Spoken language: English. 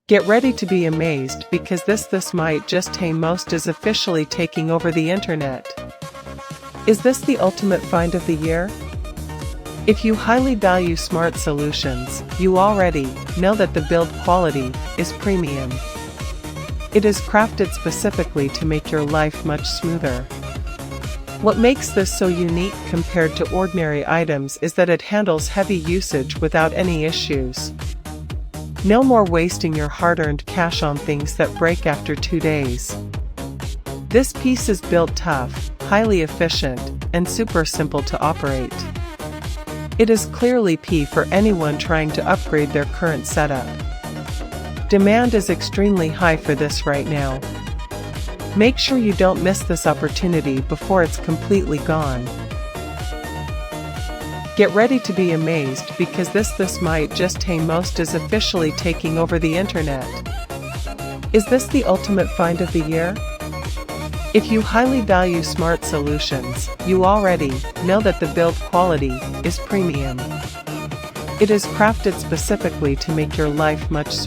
Get ready to be amazed because this might just tame most is officially taking over the internet. Is this the ultimate find of the year? If you highly value smart solutions, you already know that the build quality is premium. It is crafted specifically to make your life much smoother. What makes this so unique compared to ordinary items is that it handles heavy usage without any issues. No more wasting your hard-earned cash on things that break after 2 days. This piece is built tough, highly efficient, and super simple to operate. It is clearly P for anyone trying to upgrade their current setup. Demand is extremely high for this right now. Make sure you don't miss this opportunity before it's completely gone. Get ready to be amazed because this might just tame most is officially taking over the internet. Is this the ultimate find of the year? If you highly value smart solutions, you already know that the build quality is premium. It is crafted specifically to make your life much